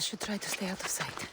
should try to stay out of sight.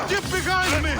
Get behind me!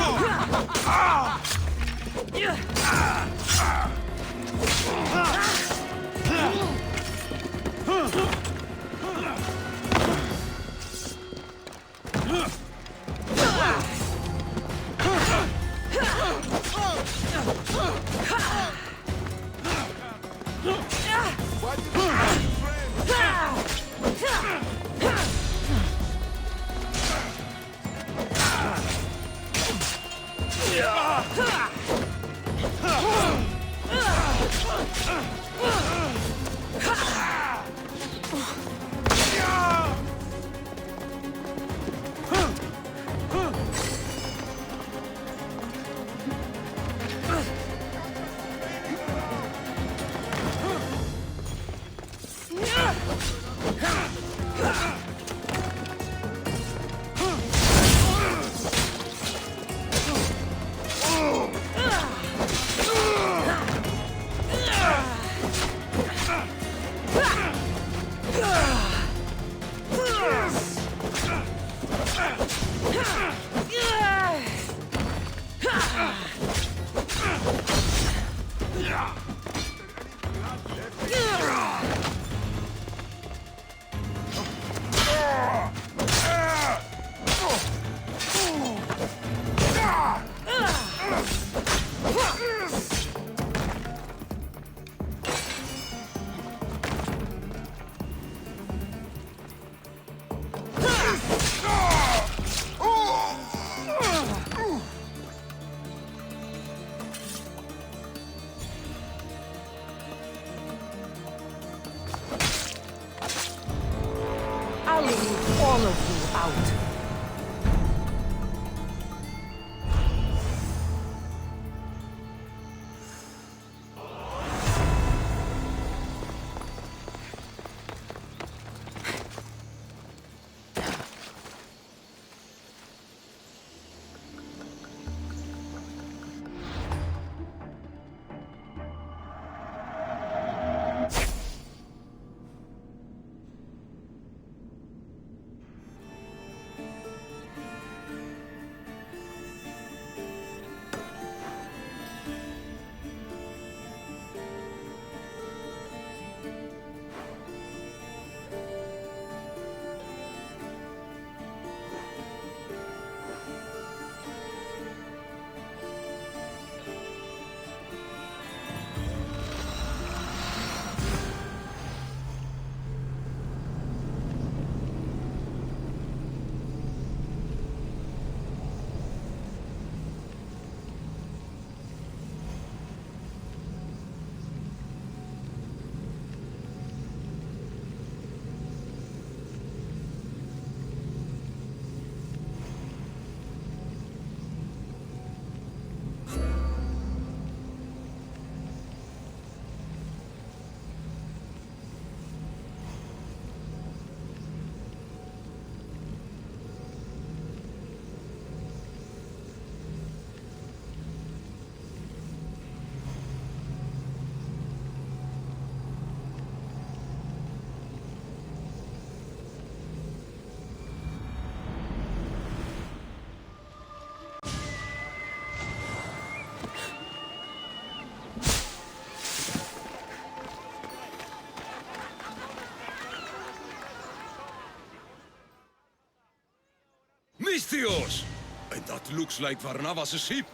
Misthios! And that looks like Varnavas' ship.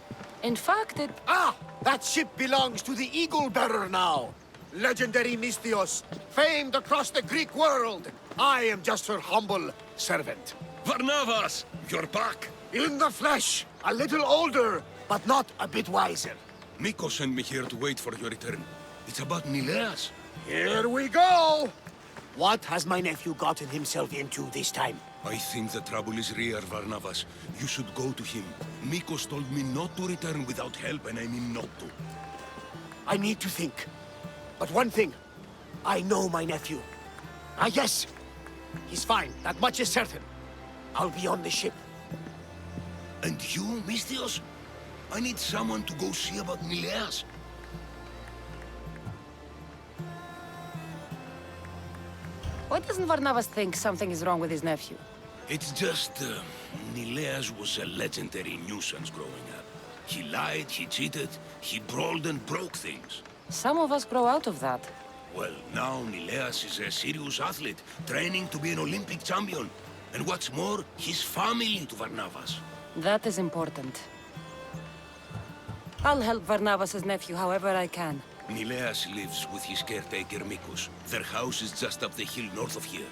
In fact, it... Ah! That ship belongs to the Eagle Bearer now. Legendary Misthios, famed across the Greek world. I am just her humble servant. Varnavas! You're back! In the flesh, a little older, but not a bit wiser. Miko sent me here to wait for your return. It's about Nileas. Here we go! What has my nephew gotten himself into this time? I think the trouble is real, Varnavas. You should go to him. Mikos told me not to return without help, and I mean not to. I need to think. But one thing, I know my nephew. Ah, yes! He's fine, that much is certain. I'll be on the ship. And you, Misthios? I need someone to go see about Nileas. Why doesn't Varnavas think something is wrong with his nephew? It's just, Nileas was a legendary nuisance growing up. He lied, he cheated, he brawled and broke things. Some of us grow out of that. Well, now Nileas is a serious athlete, training to be an Olympic champion. And what's more, he's family to Varnavas. That is important. I'll help Varnavas' nephew however I can. Nileas lives with his caretaker Mikos. Their house is just up the hill north of here.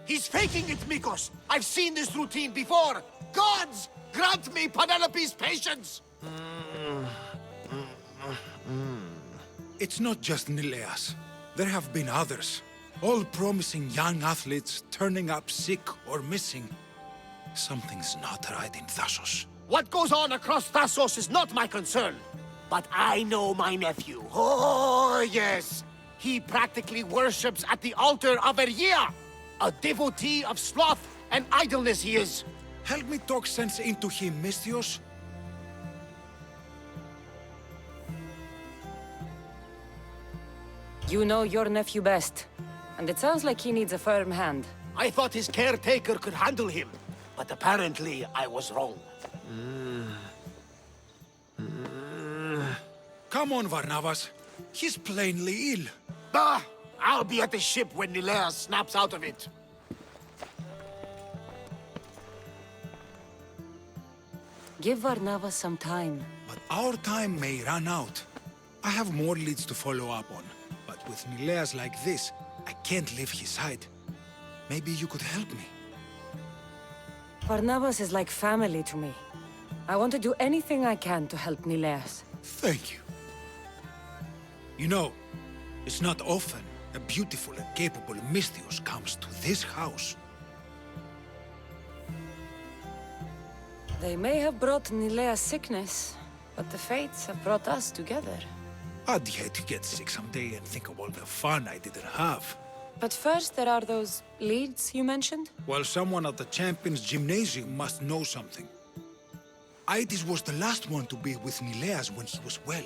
He's faking it, Mikos! I've seen this routine before! Gods! Grant me Penelope's patience! It's not just Nileas. There have been others. All promising young athletes turning up sick or missing. Something's not right in Thassos. What goes on across Thassos is not my concern. But I know my nephew. Oh, yes! He practically worships at the altar of Ergia! A devotee of sloth and idleness he is. Help me talk sense into him, Misthios. You know your nephew best. And it sounds like he needs a firm hand. I thought his caretaker could handle him. But apparently I was wrong. Come on, Varnavas. He's plainly ill. Bah! I'll be at the ship when Nileas snaps out of it. Give Varnavas some time. But our time may run out. I have more leads to follow up on. But with Nileas like this, I can't leave his side. Maybe you could help me. Varnavas is like family to me. I want to do anything I can to help Nileas. Thank you. You know, it's not often a beautiful and capable Misthios comes to this house. They may have brought Nileas sickness, but the fates have brought us together. I'd hate to get sick someday and think of all the fun I didn't have. But first there are those leads you mentioned? Well, someone at the Champions Gymnasium must know something. Iobates was the last one to be with Nileas when he was well.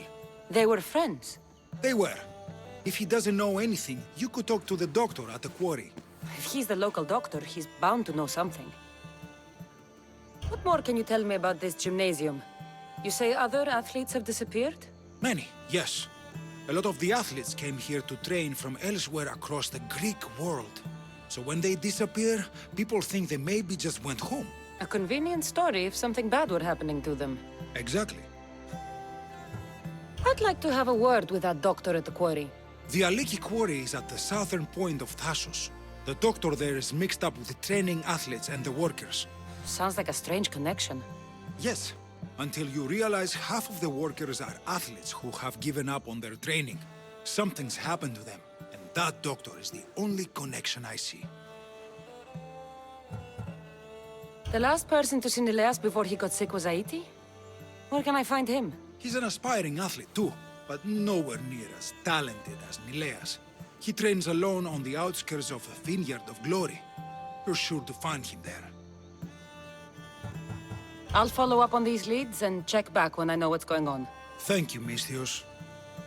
They were friends. They were. If he doesn't know anything, you could talk to the doctor at the quarry. If he's the local doctor, he's bound to know something. What more can you tell me about this gymnasium? You say other athletes have disappeared? Many, yes. A lot of the athletes came here to train from elsewhere across the Greek world. So when they disappear, people think they maybe just went home. A convenient story if something bad were happening to them. Exactly. How I'd like to have a word with that doctor at the quarry. The Aliki quarry is at the southern point of Thassos. The doctor there is mixed up with the training athletes and the workers. Sounds like a strange connection. Yes, until you realize half of the workers are athletes who have given up on their training. Something's happened to them, and that doctor is the only connection I see. The last person to see Nileas before he got sick was Aiti? Where can I find him? He's an aspiring athlete too, but nowhere near as talented as Nileas. He trains alone on the outskirts of the Vineyard of Glory. You're sure to find him there. I'll follow up on these leads and check back when I know what's going on. Thank you, Misthios.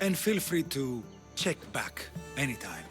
And feel free to check back anytime.